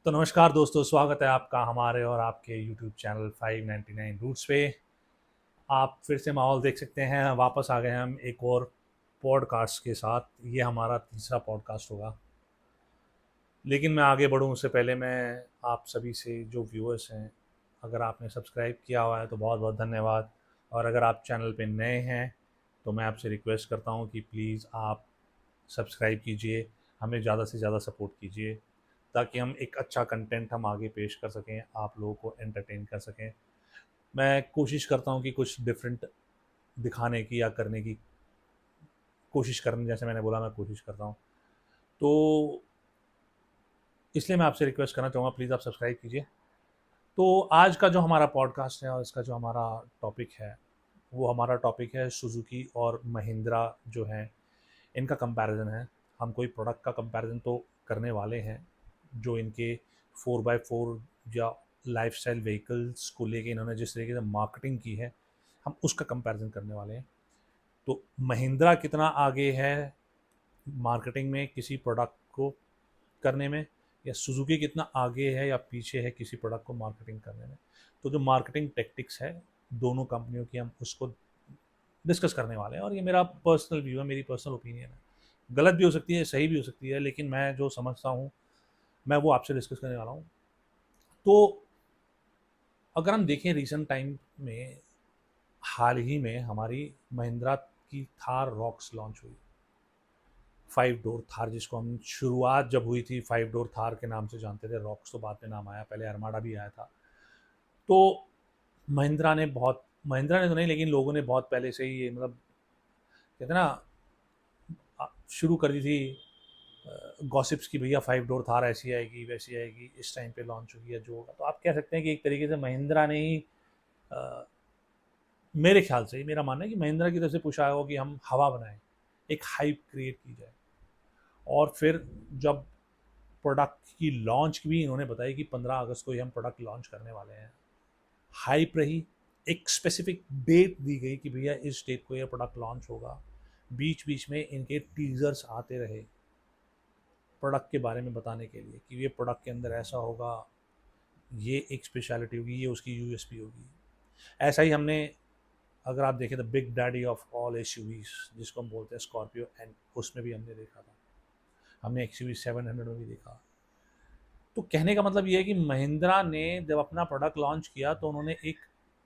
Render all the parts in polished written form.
तो नमस्कार दोस्तों, स्वागत है आपका हमारे और आपके YouTube चैनल 599 रूट्स पे। आप फिर से माहौल देख सकते हैं, वापस आ गए हैं हम एक और पॉडकास्ट के साथ। ये हमारा तीसरा पॉडकास्ट होगा। लेकिन मैं आगे बढ़ूँ उससे पहले मैं आप सभी से, जो व्यूअर्स हैं, अगर आपने सब्सक्राइब किया हुआ है तो बहुत बहुत धन्यवाद। और अगर आप चैनल पे नए हैं तो मैं आपसे रिक्वेस्ट करता हूँ कि प्लीज़ आप सब्सक्राइब कीजिए, हमें ज़्यादा से ज़्यादा सपोर्ट कीजिए, ताकि हम एक अच्छा कंटेंट हम आगे पेश कर सकें, आप लोगों को एंटरटेन कर सकें। मैं कोशिश करता हूँ कि कुछ डिफरेंट दिखाने की या करने की कोशिश करने, जैसे मैंने बोला मैं कोशिश करता हूँ। तो इसलिए मैं आपसे रिक्वेस्ट करना चाहूँगा, प्लीज़ आप सब्सक्राइब कीजिए। तो आज का जो हमारा पॉडकास्ट है और इसका जो हमारा टॉपिक है, वो हमारा टॉपिक है सुजुकी और महिंद्रा जो हैं, इनका कंपैरिजन है। हम कोई प्रोडक्ट का कंपैरिजन तो करने वाले हैं, जो इनके 4x4 या लाइफस्टाइल व्हीकल्स को लेके इन्होंने जिस तरीके से मार्केटिंग की है, हम उसका कंपैरिजन करने वाले हैं। तो महिंद्रा कितना आगे है मार्केटिंग में किसी प्रोडक्ट को करने में, या सुजुकी कितना आगे है या पीछे है किसी प्रोडक्ट को मार्केटिंग करने में। तो जो मार्केटिंग टेक्टिक्स है दोनों कंपनियों की, हम उसको डिस्कस करने वाले हैं। और ये मेरा पर्सनल व्यू है, मेरी पर्सनल ओपिनियन है, गलत भी हो सकती है, सही भी हो सकती है, लेकिन मैं जो समझता हूँ मैं वो आपसे डिस्कस करने वाला हूँ। तो अगर हम देखें रिसेंट टाइम में, हाल ही में हमारी महिंद्रा की थार रॉक्स लॉन्च हुई। 5 डोर थार, जिसको हम शुरुआत जब हुई थी 5 डोर थार के नाम से जानते थे, रॉक्स तो बाद में नाम आया, पहले अरमाडा भी आया था। तो महिंद्रा ने तो नहीं, लेकिन लोगों ने बहुत पहले से ही ये, मतलब कहते हैं ना, शुरू कर दी थी गॉसिप्स की, भैया 5 डोर थार ऐसी आएगी वैसी आएगी, इस टाइम पे लॉन्च होगी या जो होगा। तो आप कह सकते हैं कि एक तरीके से महिंद्रा ने ही, अ, मेरे ख्याल से, मेरा मानना है कि महिंद्रा की तरफ से पूछा हो कि हम हवा बनाएं, एक हाइप क्रिएट की जाए। और फिर जब प्रोडक्ट की लॉन्च भी इन्होंने बताई कि 15 अगस्त को ही हम प्रोडक्ट लॉन्च करने वाले हैं, हाइप रही। एक स्पेसिफिक डेट दी गई कि भैया इस डेट को यह प्रोडक्ट लॉन्च होगा। बीच बीच में इनके टीजर्स आते रहे प्रोडक्ट के बारे में बताने के लिए कि ये प्रोडक्ट के अंदर ऐसा होगा, ये एक स्पेशलिटी होगी, ये उसकी यूएसपी होगी। ऐसा ही हमने, अगर आप देखें, the big daddy of all SUVs जिसको हम बोलते हैं स्कॉर्पियो एंड, उसमें भी हमने देखा था, हमने एक्सयूवी 700 में भी देखा। तो कहने का मतलब ये है कि महिंद्रा ने जब अपना प्रोडक्ट लॉन्च किया तो उन्होंने एक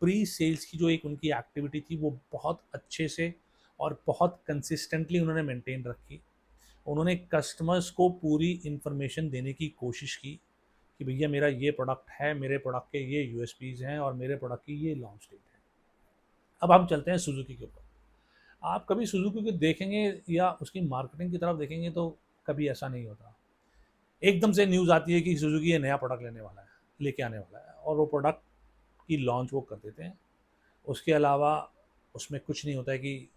प्री सेल्स की जो एक उनकी एक्टिविटी थी वो बहुत अच्छे से और बहुत कंसिस्टेंटली उन्होंने मेंटेन रखी। उन्होंने कस्टमर्स को पूरी इंफॉर्मेशन देने की कोशिश की कि भैया मेरा ये प्रोडक्ट है, मेरे प्रोडक्ट के ये यूएसपीज हैं और मेरे प्रोडक्ट की ये लॉन्च डेट है। अब हम चलते हैं सुजुकी के ऊपर। आप कभी सुजुकी को देखेंगे या उसकी मार्केटिंग की तरफ देखेंगे तो कभी ऐसा नहीं होता। एकदम से न्यूज़ आती है कि सुजुकी ये नया प्रोडक्ट लेने वाला है, लेके आने वाला है, और वो प्रोडक्ट की लॉन्च वो कर देते हैं। उसके अलावा उसमें कुछ नहीं होता है कि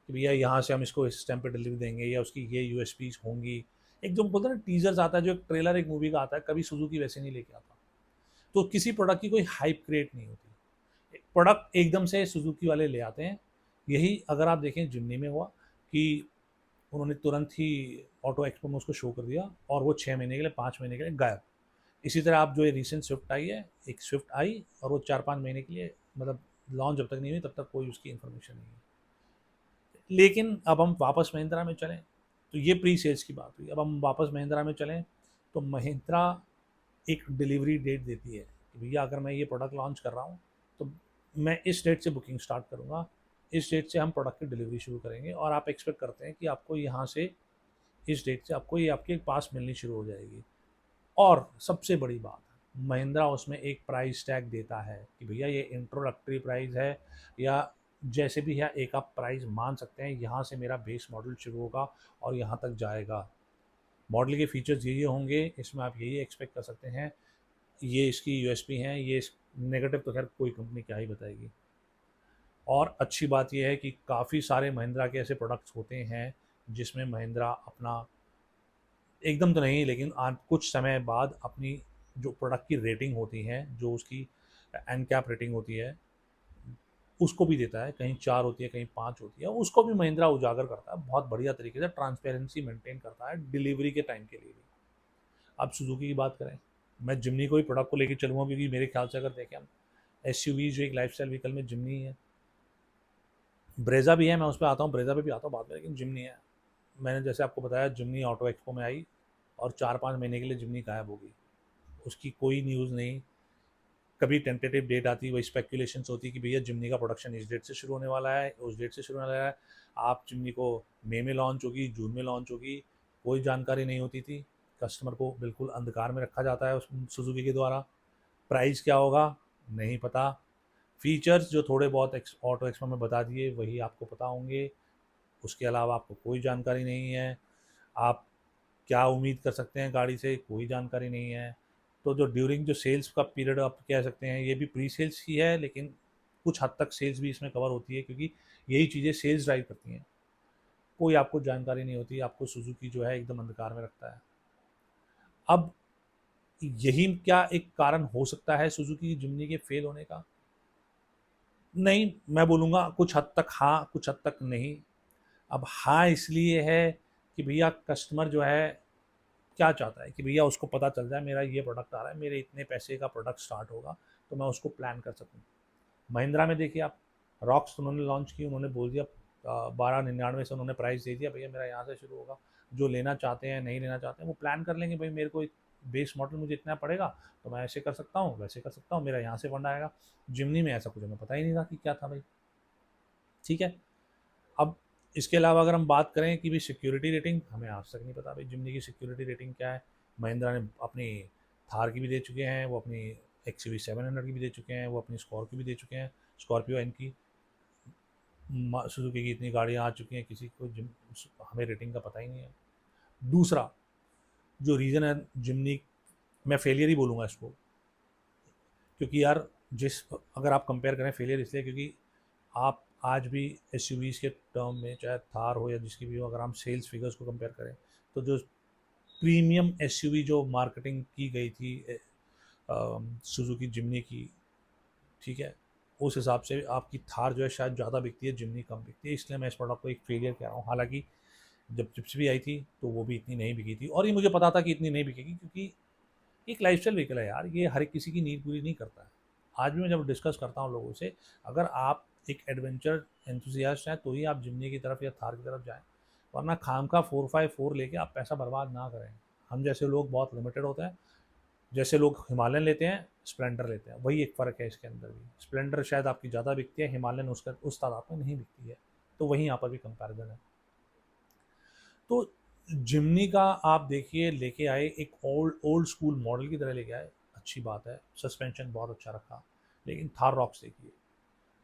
भैया यहाँ से हम इसको इस टाइम पे डिलीवरी देंगे या उसकी ये यूएसपीज होंगी। एक जो बोलते हैं ना टीजर्स आता है, जो एक ट्रेलर एक मूवी का आता है, कभी सुजुकी वैसे नहीं लेके आता। तो किसी प्रोडक्ट की कोई हाइप क्रिएट नहीं होती, प्रोडक्ट एकदम से सुजुकी वाले ले आते हैं। यही अगर आप देखें जिमनी में हुआ कि उन्होंने तुरंत ही ऑटो एक्सपो में उसको शो कर दिया और वो 6 महीने के लिए, 5 महीने के लिए गायब। इसी तरह आप जो ये रिसेंट स्विफ्ट आई है, एक स्विफ्ट आई और वो 4-5 महीने के लिए, मतलब लॉन्च जब तक नहीं हुई तब तक कोई उसकी इन्फॉर्मेशन नहीं है। लेकिन अब हम वापस महिंद्रा में चलें, तो ये प्री सेल्स की बात हुई। अब हम वापस महिंद्रा में चलें तो महिंद्रा एक डिलीवरी डेट देती है कि भैया अगर मैं ये प्रोडक्ट लॉन्च कर रहा हूँ तो मैं इस डेट से बुकिंग स्टार्ट करूँगा, इस डेट से हम प्रोडक्ट की डिलीवरी शुरू करेंगे, और आप एक्सपेक्ट करते हैं कि आपको यहाँ से इस डेट से आपको ये आपके पास मिलनी शुरू हो जाएगी। और सबसे बड़ी बात, महिंद्रा उसमें एक प्राइस टैग देता है कि भैया ये इंट्रोडक्टरी प्राइस है, या जैसे भी है एक आप प्राइस मान सकते हैं, यहाँ से मेरा बेस मॉडल शुरू होगा और यहाँ तक जाएगा। मॉडल के फीचर्स ये होंगे, इसमें आप यही एक्सपेक्ट कर सकते हैं, ये इसकी यूएसपी हैं, ये नेगेटिव तो खैर कोई कंपनी क्या ही बताएगी। और अच्छी बात यह है कि काफ़ी सारे महिंद्रा के ऐसे प्रोडक्ट्स होते हैं जिसमें महिंद्रा अपना, एकदम तो नहीं लेकिन आज कुछ समय बाद, अपनी जो प्रोडक्ट की रेटिंग होती है, जो उसकी एंड कैप रेटिंग होती है, उसको भी देता है। कहीं 4 होती है, कहीं 5 होती है, उसको भी महिंद्रा उजागर करता है बहुत बढ़िया तरीके से, ट्रांसपेरेंसी मेंटेन करता है डिलीवरी के टाइम के लिए भी। आप सुजुकी की बात करें, मैं जिमनी को ही प्रोडक्ट को लेकर चलूँगा, क्योंकि मेरे ख्याल से अगर देखें हम एसयूवी जो एक लाइफस्टाइल व्हीकल में जिमनी है, ब्रेजा भी है, मैं उस पर आता हूँ, ब्रेजा पे भी आता हूँ बाद में, लेकिन जिमनी है। मैंने जैसे आपको बताया जिमनी ऑटो एक्सपो में आई और 4-5 महीने के लिए जिमनी गायब होगी, उसकी कोई न्यूज़ नहीं। कभी टेंटेटिव डेट आती, वही स्पेकुलेशंस होती कि भैया जिमनी का प्रोडक्शन इस डेट से शुरू होने वाला है, उस डेट से शुरू होने वाला है। आप जिमनी को मई में लॉन्च होगी, जून में लॉन्च होगी, कोई जानकारी नहीं होती थी। कस्टमर को बिल्कुल अंधकार में रखा जाता है उस सुजुकी के द्वारा। प्राइस क्या होगा नहीं पता, फीचर्स जो थोड़े बहुत ऑटो एक्सपो में बता दिए वही आपको पता होंगे, उसके अलावा आपको कोई जानकारी नहीं है। आप क्या उम्मीद कर सकते हैं गाड़ी से, कोई जानकारी नहीं है। तो जो ड्यूरिंग जो सेल्स का पीरियड आप कह सकते हैं, ये भी प्री सेल्स ही है, लेकिन कुछ हद तक सेल्स भी इसमें कवर होती है, क्योंकि यही चीज़ें सेल्स ड्राइव करती हैं। कोई आपको जानकारी नहीं होती, आपको सुजुकी जो है एकदम अंधकार में रखता है। अब यही क्या एक कारण हो सकता है सुजुकी की जिमनी के फेल होने का? नहीं, मैं बोलूँगा कुछ हद तक हाँ, कुछ हद तक नहीं। अब हाँ इसलिए है कि भैया कस्टमर जो है क्या चाहता है कि भैया उसको पता चल जाए मेरा ये प्रोडक्ट आ रहा है, मेरे इतने पैसे का प्रोडक्ट स्टार्ट होगा, तो मैं उसको प्लान कर सकूँ। महिंद्रा में देखिए आप, रॉक्स उन्होंने लॉन्च की, उन्होंने बोल दिया 1299 से उन्होंने प्राइस दे दिया, भैया मेरा यहाँ से शुरू होगा, जो लेना चाहते हैं नहीं लेना चाहते हैं वो प्लान कर लेंगे, भाई मेरे को बेस मॉडल मुझे इतना पड़ेगा तो मैं ऐसे कर सकता हूँ, वैसे कर सकता हूँ, मेरा यहाँ से फंड आएगा। जिमनी में ऐसा कुछ हमें पता ही नहीं था कि क्या था भाई। ठीक है, अब इसके अलावा अगर हम बात करें कि भाई सिक्योरिटी रेटिंग, हमें आज तक नहीं पता भाई जिमनी की सिक्योरिटी रेटिंग क्या है। महिंद्रा ने अपनी थार की भी दे चुके हैं, वो अपनी XUV 700 की भी दे चुके हैं, वो अपनी स्कॉर्पियो भी दे चुके हैं, स्कॉर्पियो एन की, सुजुकी की इतनी गाड़ियाँ आ चुकी हैं, किसी को हमें रेटिंग का पता ही नहीं है। दूसरा जो रीज़न है जिमनी, मैं फेलियर ही बोलूँगा इसको, क्योंकि यार जिस, अगर आप कंपेयर करें, फेलियर इसलिए क्योंकि आप आज भी एस के टर्म में, चाहे थार हो या जिसकी भी हो, अगर हम सेल्स फिगर्स को कंपेयर करें तो जो प्रीमियम एस जो मार्केटिंग की गई थी सुजुकी जिमनी की, ठीक है, उस हिसाब से आपकी थार जो है शायद ज़्यादा बिकती है, जिमनी कम बिकती है, इसलिए मैं इस प्रोडक्ट को एक फेलियर कह रहा हूँ। हालांकि जब चिप्स भी आई थी तो वो भी इतनी नहीं बिकी थी, और ये मुझे पता था कि इतनी नहीं बिकेगी, क्योंकि एक लाइफस्टाइल व्हीकल है यार, ये हर एक किसी की नीड पूरी नहीं करता है। आज भी मैं जब डिस्कस करता हूँ लोगों से, अगर आप एक एडवेंचर एंथुसियास्ट हैं तो ही आप जिमनी की तरफ या थार की तरफ जाएं, वरना खाम का 4x4 लेके आप पैसा बर्बाद ना करें। हम जैसे लोग बहुत लिमिटेड होते हैं, जैसे लोग हिमालयन लेते हैं, स्प्लेंडर लेते हैं, वही एक फ़र्क है इसके अंदर भी। स्प्लेंडर शायद आपकी ज़्यादा बिकती है, हिमालयन उसका उस तादाद में नहीं बिकती है, तो वहीं यहाँ पर भी कंपैरिजन है। तो जिमनी का आप देखिए लेके आए, एक ओल्ड ओल्ड स्कूल मॉडल की तरह लेके आए, अच्छी बात है, सस्पेंशन बहुत अच्छा रखा, लेकिन थार रॉक्स देखिए,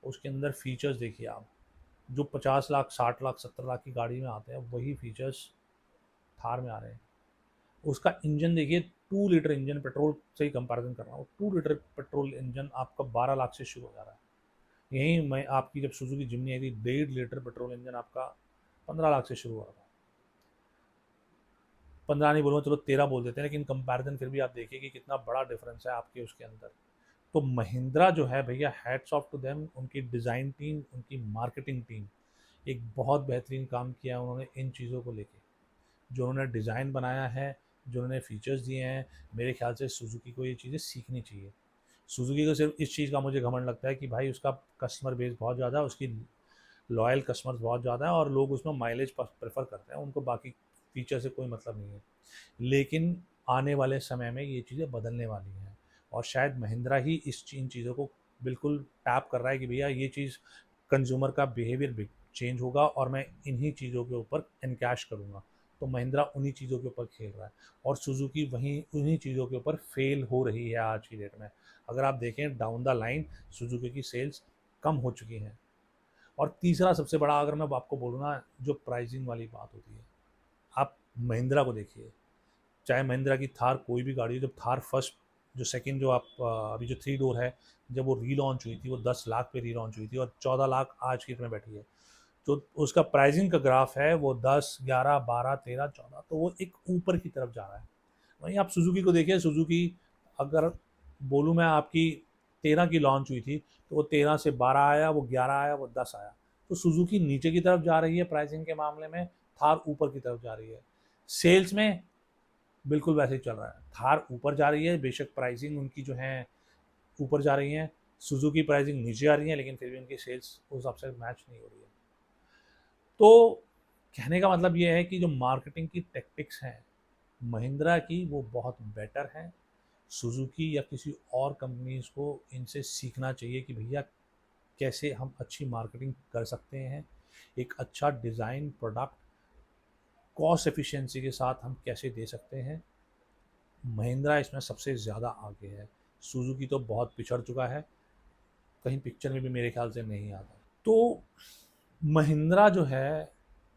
उसके अंदर फीचर्स देखिए आप, जो 50 लाख 60 लाख 70 लाख की गाड़ी में आते हैं वही फीचर्स थार में आ रहे हैं। उसका इंजन देखिए, 2 लीटर इंजन, पेट्रोल से ही कंपैरिजन कर रहा हूँ, 2 लीटर पेट्रोल इंजन आपका 12 लाख से शुरू हो जा रहा है। यहीं मैं आपकी जब सुजुकी जिमनी आई थी, 1.5 लीटर पेट्रोल इंजन आपका 15 लाख से शुरू हो रहा था। 15 नहीं बोलूँगा, चलो 13 बोल देते हैं, लेकिन कंपैरिजन फिर भी आप देखिए कि कितना बड़ा डिफरेंस है आपके उसके अंदर। तो महिंद्रा जो है भैया, हैट्स ऑफ टू देम, उनकी डिज़ाइन टीम, उनकी मार्केटिंग टीम, एक बहुत बेहतरीन काम किया उन्होंने इन चीज़ों को लेके। जो उन्होंने डिज़ाइन बनाया है, जो उन्होंने फीचर्स दिए हैं, मेरे ख्याल से सुजुकी को ये चीज़ें सीखनी चाहिए। सुजुकी को सिर्फ इस चीज़ का मुझे घमंड लगता है कि भाई उसका कस्टमर बेस बहुत ज़्यादा है, उसकी लॉयल कस्टमर्स बहुत ज़्यादा है, और लोग उसमें माइलेज प्रेफर करते हैं, उनको बाकी फीचर से कोई मतलब नहीं है। लेकिन आने वाले समय में ये चीज़ें बदलने वाली हैं, और शायद महिंद्रा ही इन चीज़ों को बिल्कुल टैप कर रहा है कि भैया ये चीज़, कंज्यूमर का बिहेवियर चेंज होगा और मैं इन्हीं चीज़ों के ऊपर इनकैश करूँगा। तो महिंद्रा उन्हीं चीज़ों के ऊपर खेल रहा है, और सुजुकी वहीं उन्हीं चीज़ों के ऊपर फेल हो रही है आज की डेट में। अगर आप देखें डाउन द लाइन, सुजुकी की सेल्स कम हो चुकी हैं। और तीसरा सबसे बड़ा, अगर मैं आपको बोलूँ ना, जो प्राइसिंग वाली बात होती है, आप महिंद्रा को देखिए, चाहे महिंद्रा की थार कोई भी गाड़ी हो, जब थार फर्स्ट, जो सेकंड, जो आप अभी जो 3 डोर है, जब वो रीलॉन्च हुई थी, वो 10 लाख पे रीलॉन्च हुई थी, और 14 लाख आज की डेट में बैठी है। तो उसका प्राइसिंग का ग्राफ है वो 10, 11, 12, 13, 14, तो वो एक ऊपर की तरफ जा रहा है। वहीं आप सुजुकी को देखिए, सुजुकी अगर बोलूँ मैं आपकी 13 की लॉन्च हुई थी, तो वो 13 से 12 आया, वो 11 आया, वो 10 आया। तो सुजुकी नीचे की तरफ जा रही है प्राइसिंग के मामले में, थार ऊपर की तरफ जा रही है। सेल्स में बिल्कुल वैसे ही चल रहा है। थार ऊपर जा रही है, बेशक प्राइसिंग उनकी जो है ऊपर जा रही हैं, सुजुकी प्राइसिंग नीचे आ रही है, लेकिन फिर भी उनकी सेल्स उस हिसाब से मैच नहीं हो रही है। तो कहने का मतलब ये है कि जो मार्केटिंग की टेक्टिक्स हैं महिंद्रा की, वो बहुत बेटर हैं। सुजुकी या किसी और कंपनीज को इनसे सीखना चाहिए कि भैया कैसे हम अच्छी मार्केटिंग कर सकते हैं, एक अच्छा डिज़ाइन प्रोडक्ट कॉस्ट एफिशिएंसी के साथ हम कैसे दे सकते हैं। महिंद्रा इसमें सबसे ज़्यादा आगे है, सुजुकी तो बहुत पिछड़ चुका है, कहीं पिक्चर में भी मेरे ख्याल से नहीं आता। तो महिंद्रा जो है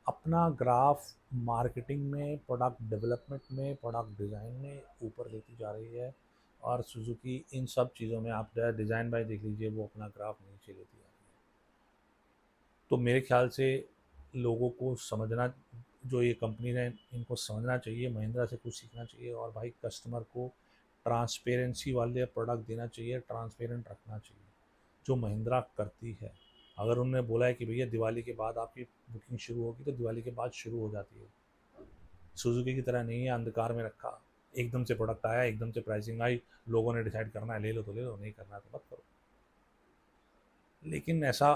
अपना ग्राफ मार्केटिंग में, प्रोडक्ट डेवलपमेंट में, प्रोडक्ट डिज़ाइन में ऊपर लेती जा रही है, और सुजुकी इन सब चीज़ों में, आप डिज़ाइन बाय देख लीजिए, वो अपना ग्राफ नीचे लेती जा रही है। तो मेरे ख्याल से लोगों को समझना, जो ये कंपनी है इनको समझना चाहिए, महिंद्रा से कुछ सीखना चाहिए, और भाई कस्टमर को ट्रांसपेरेंसी वाले प्रोडक्ट देना चाहिए, ट्रांसपेरेंट रखना चाहिए, जो महिंद्रा करती है। अगर उन्होंने बोला है कि भैया दिवाली के बाद आपकी बुकिंग शुरू होगी, तो दिवाली के बाद शुरू हो जाती है। सुजुकी की तरह नहीं है अंधकार में रखा, एकदम से प्रोडक्ट आया, एकदम से प्राइसिंग आई, लोगों ने डिसाइड करना है ले लो तो ले लो, नहीं करना है तो मत करो। लेकिन ऐसा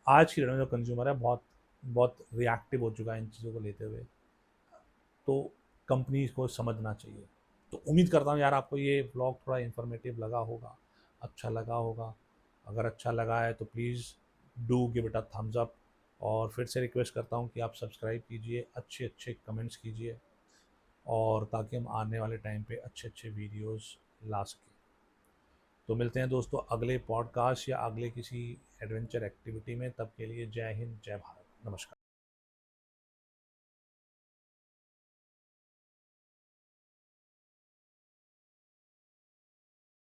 आज की डेट में जो कंज्यूमर है बहुत बहुत रिएक्टिव हो चुका है इन चीज़ों को लेते हुए, तो कंपनी को समझना चाहिए। तो उम्मीद करता हूँ यार आपको ये ब्लॉग थोड़ा इन्फॉर्मेटिव लगा होगा, अच्छा लगा होगा। अगर अच्छा लगा है तो please do give it a thumbs up, और फिर से रिक्वेस्ट करता हूँ कि आप सब्सक्राइब कीजिए, अच्छे अच्छे कमेंट्स कीजिए, और ताकि हम आने वाले टाइम पे अच्छे अच्छे वीडियोस ला सकें। तो मिलते हैं दोस्तों अगले पॉडकास्ट या अगले किसी एडवेंचर एक्टिविटी में, तब के लिए जय हिंद, जय भारत, नमस्कार।